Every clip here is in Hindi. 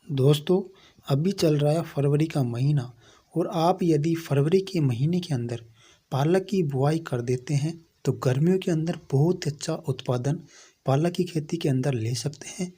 दोस्तों, अभी चल रहा है फरवरी का महीना और आप यदि फरवरी के महीने के अंदर पालक की बुआई कर देते हैं तो गर्मियों के अंदर बहुत अच्छा उत्पादन पालक की खेती के अंदर ले सकते हैं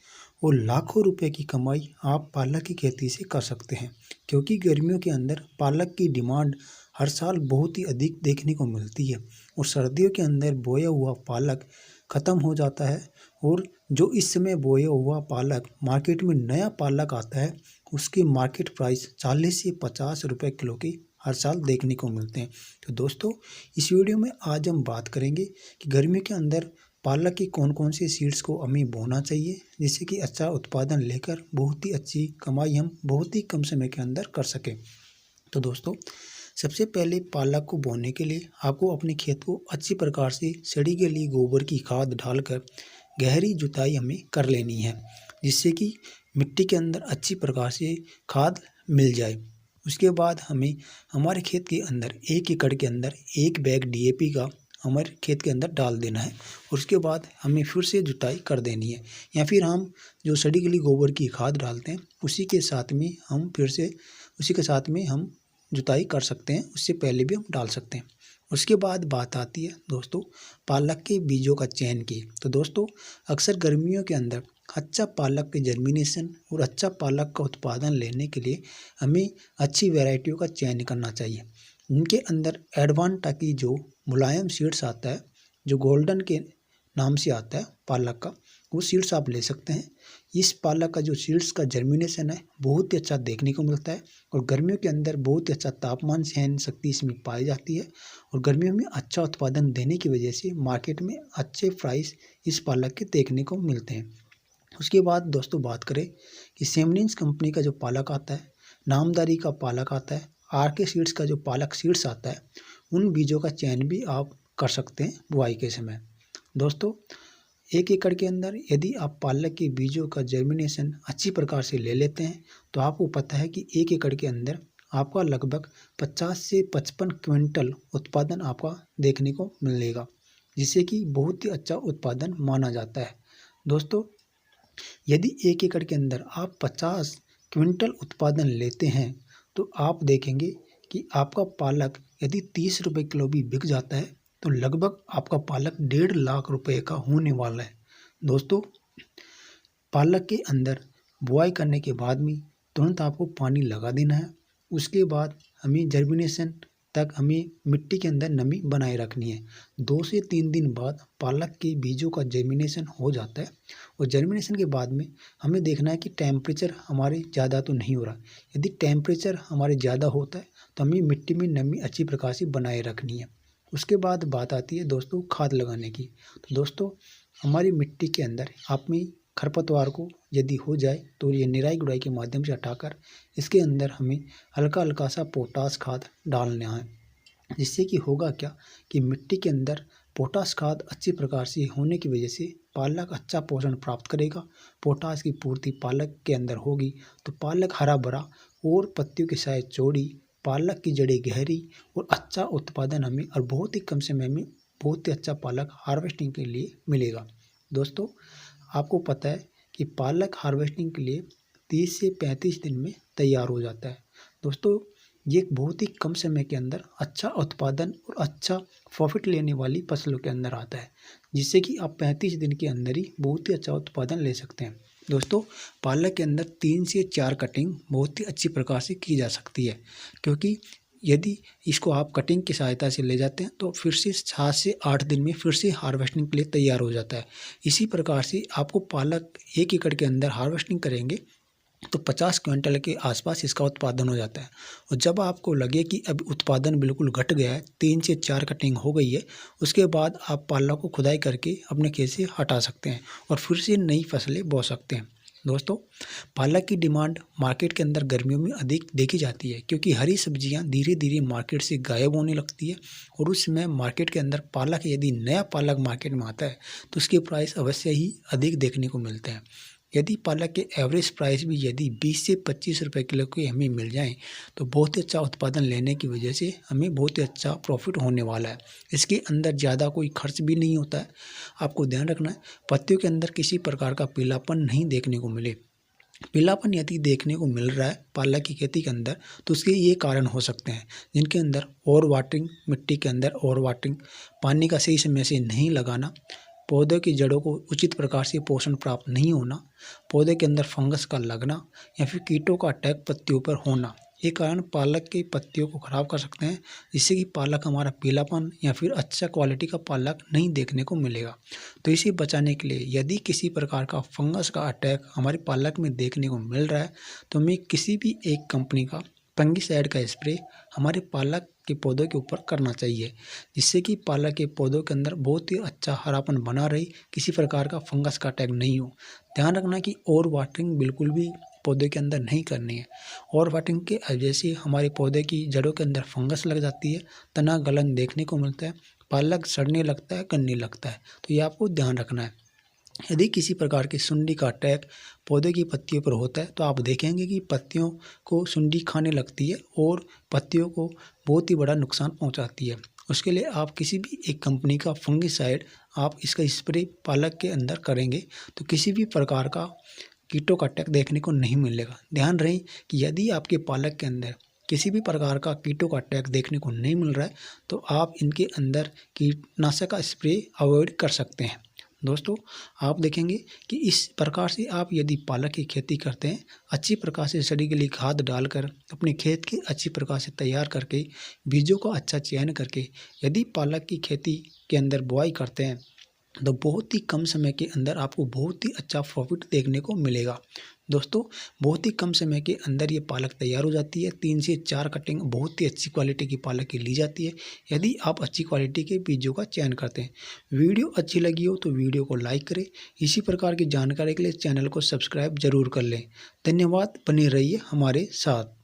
और लाखों रुपए की कमाई आप पालक की खेती से कर सकते हैं। क्योंकि गर्मियों के अंदर पालक की डिमांड हर साल बहुत ही अधिक देखने को मिलती है और सर्दियों के अंदर बोया हुआ पालक ख़त्म हो जाता है और जो इस समय बोया हुआ पालक मार्केट में नया पालक आता है उसकी मार्केट प्राइस 40 से 50 रुपए किलो की हर साल देखने को मिलते हैं। तो दोस्तों, इस वीडियो में आज हम बात करेंगे कि गर्मी के अंदर पालक की कौन कौन सी सीड्स को हमें बोना चाहिए जिससे कि अच्छा उत्पादन लेकर बहुत ही अच्छी कमाई हम बहुत ही कम समय के अंदर कर सकें। तो दोस्तों, सबसे पहले पालक को बोने के लिए आपको अपने खेत को अच्छी प्रकार से सड़ी गली गोबर की खाद डालकर गहरी जुताई हमें कर लेनी है जिससे कि मिट्टी के अंदर अच्छी प्रकार से खाद मिल जाए। उसके बाद हमें हमारे खेत के अंदर 1 एकड़ के अंदर 1 बैग डीएपी का हमारे खेत के अंदर डाल देना है और उसके बाद हमें फिर से जुताई कर देनी है या फिर हम जो सड़ी गली गोबर की खाद डालते हैं उसी के साथ में हम जुताई कर सकते हैं, उससे पहले भी हम डाल सकते हैं। उसके बाद बात आती है दोस्तों पालक के बीजों का चयन की। तो दोस्तों, अक्सर गर्मियों के अंदर अच्छा पालक के जर्मिनेशन और अच्छा पालक का उत्पादन लेने के लिए हमें अच्छी वैरायटियों का चयन करना चाहिए। इनके अंदर एडवांटा की जो मुलायम सीड्स आता है, जो गोल्डन के नाम से आता है पालक का, वो सीड्स आप ले सकते हैं। इस पालक का जो सीड्स का जर्मिनेशन है बहुत ही अच्छा देखने को मिलता है और गर्मियों के अंदर बहुत ही अच्छा तापमान सहन शक्ति इसमें पाई जाती है और गर्मियों में अच्छा उत्पादन देने की वजह से मार्केट में अच्छे प्राइस इस पालक के देखने को मिलते हैं। उसके बाद दोस्तों बात करें कि सेमनिन्स कंपनी का जो पालक आता है, नामदारी का पालक आता है, आरके सीड्स का जो पालक सीड्स आता है, उन बीजों का चयन भी आप कर सकते हैं बुआई के समय। दोस्तों, 1 एकड़ के अंदर यदि आप पालक के बीजों का जर्मिनेशन अच्छी प्रकार से ले लेते हैं तो आपको पता है कि 1 एकड़ के अंदर आपका लगभग 50 से 55 क्विंटल उत्पादन आपका देखने को मिलेगा जिससे कि बहुत ही अच्छा उत्पादन माना जाता है। दोस्तों, यदि 1 एकड़ के अंदर आप 50 क्विंटल उत्पादन लेते हैं तो आप देखेंगे कि आपका पालक यदि 30 रुपये किलो भी बिक जाता है तो लगभग आपका पालक 1.5 लाख रुपए का होने वाला है। दोस्तों, पालक के अंदर बुआई करने के बाद में तुरंत आपको पानी लगा देना है। उसके बाद हमें जर्मिनेशन तक हमें मिट्टी के अंदर नमी बनाए रखनी है। 2 से 3 दिन बाद पालक के बीजों का जर्मिनेशन हो जाता है और जर्मिनेशन के बाद में हमें देखना है कि टेम्परेचर हमारे ज़्यादा तो नहीं हो रहा। यदि टेम्परेचर हमारे ज़्यादा होता है तो हमें मिट्टी में नमी अच्छी प्रकार से बनाए रखनी है। उसके बाद बात आती है दोस्तों खाद लगाने की। तो दोस्तों, हमारी मिट्टी के अंदर आप में खरपतवार को यदि हो जाए तो ये निराई गुड़ाई के माध्यम से हटाकर इसके अंदर हमें हल्का हल्का सा पोटास खाद डालना है जिससे कि होगा क्या कि मिट्टी के अंदर पोटास खाद अच्छी प्रकार से होने की वजह से पालक अच्छा पोषण प्राप्त करेगा। पोटास की पूर्ति पालक के अंदर होगी तो पालक हरा भरा और पत्तियों की साइज चौड़ी, पालक की जड़ें गहरी और अच्छा उत्पादन हमें और बहुत ही कम समय में बहुत ही अच्छा पालक हार्वेस्टिंग के लिए मिलेगा। दोस्तों, आपको पता है कि पालक हार्वेस्टिंग के लिए 30 से 35 दिन में तैयार हो जाता है। दोस्तों, ये एक बहुत ही कम समय के अंदर अच्छा उत्पादन और अच्छा प्रॉफिट लेने वाली फसलों के अंदर आता है जिससे कि आप 35 दिन के अंदर ही बहुत ही अच्छा उत्पादन ले सकते हैं। दोस्तों, पालक के अंदर 3 से 4 कटिंग बहुत ही अच्छी प्रकार से की जा सकती है क्योंकि यदि इसको आप कटिंग की सहायता से ले जाते हैं तो फिर से 7 से 8 दिन में फिर से हार्वेस्टिंग के लिए तैयार हो जाता है। इसी प्रकार से आपको पालक 1 एकड़ के अंदर हार्वेस्टिंग करेंगे तो 50 क्विंटल के आसपास इसका उत्पादन हो जाता है और जब आपको लगे कि अब उत्पादन बिल्कुल घट गया है, 3 से 4 कटिंग हो गई है, उसके बाद आप पालक को खुदाई करके अपने खेत से हटा सकते हैं और फिर से नई फसलें बो सकते हैं। दोस्तों, पालक की डिमांड मार्केट के अंदर गर्मियों में अधिक देखी जाती है क्योंकि हरी सब्जियां धीरे धीरे मार्केट से गायब होने लगती है और उस समय मार्केट के अंदर पालक यदि नया पालक मार्केट में आता है तो उसके प्राइस अवश्य ही अधिक देखने को मिलते हैं। यदि पालक के एवरेज प्राइस भी यदि 20 से 25 रुपये किलो के हमें मिल जाएं तो बहुत ही अच्छा उत्पादन लेने की वजह से हमें बहुत ही अच्छा प्रॉफिट होने वाला है। इसके अंदर ज़्यादा कोई खर्च भी नहीं होता है। आपको ध्यान रखना है पत्तियों के अंदर किसी प्रकार का पीलापन नहीं देखने को मिले। पीलापन यदि देखने को मिल रहा है पालक की खेती के अंदर, तो उसके ये कारण हो सकते हैं, जिनके अंदर ओवर वाटरिंग, मिट्टी के अंदर ओवर वाटरिंग, पानी का सही समय से नहीं लगाना, पौधे की जड़ों को उचित प्रकार से पोषण प्राप्त नहीं होना, पौधे के अंदर फंगस का लगना या फिर कीटों का अटैक पत्तियों पर होना, ये कारण पालक की पत्तियों को खराब कर सकते हैं, जिससे कि पालक हमारा पीलापन या फिर अच्छा क्वालिटी का पालक नहीं देखने को मिलेगा। तो इसे बचाने के लिए यदि किसी प्रकार का फंगस का अटैक हमारे पालक में देखने को मिल रहा है, तो हमें किसी भी एक कंपनी का फंगिसाइड का स्प्रे हमारे पालक के पौधों के ऊपर करना चाहिए, जिससे कि पालक के पौधों के अंदर बहुत ही अच्छा हरापन बना रहे, किसी प्रकार का फंगस का अटैक नहीं हो। ध्यान रखना कि ओवर वाटरिंग बिल्कुल भी पौधे के अंदर नहीं करनी है। ओवर वाटरिंग के वजह से हमारे पौधे की जड़ों के अंदर फंगस लग जाती है, तना गलन देखने को मिलता है, पालक सड़ने लगता है, गलने लगता है। तो ये आपको ध्यान रखना है। यदि किसी प्रकार की सुंडी का अटैक पौधे की पत्तियों पर होता है, तो आप देखेंगे कि पत्तियों को सुंडी खाने लगती है और पत्तियों को बहुत ही बड़ा नुकसान पहुंचाती है। उसके लिए आप किसी भी एक कंपनी का फंगिसाइड आप इसका स्प्रे पालक के अंदर करेंगे, तो किसी भी प्रकार का कीटों का अटैक देखने को नहीं मिलेगा। ध्यान रहे कि यदि आपके पालक के अंदर किसी भी प्रकार का कीटों का अटैक देखने को नहीं मिल रहा है, तो आप इनके अंदर कीटनाशक का स्प्रे अवॉइड कर सकते हैं। दोस्तों, आप देखेंगे कि इस प्रकार से आप यदि पालक की खेती करते हैं, अच्छी प्रकार से सड़ी गली खाद डालकर अपने खेत की अच्छी प्रकार से तैयार करके, बीजों का अच्छा चयन करके यदि पालक की खेती के अंदर बुआई करते हैं, तो बहुत ही कम समय के अंदर आपको बहुत ही अच्छा प्रॉफिट देखने को मिलेगा। दोस्तों, बहुत ही कम समय के अंदर ये पालक तैयार हो जाती है। 3 से 4 कटिंग बहुत ही अच्छी क्वालिटी की पालक की ली जाती है, यदि आप अच्छी क्वालिटी के बीजों का चयन करते हैं। वीडियो अच्छी लगी हो तो वीडियो को लाइक करें। इसी प्रकार की जानकारी के लिए चैनल को सब्सक्राइब जरूर कर लें। धन्यवाद, बने रहिए हमारे साथ।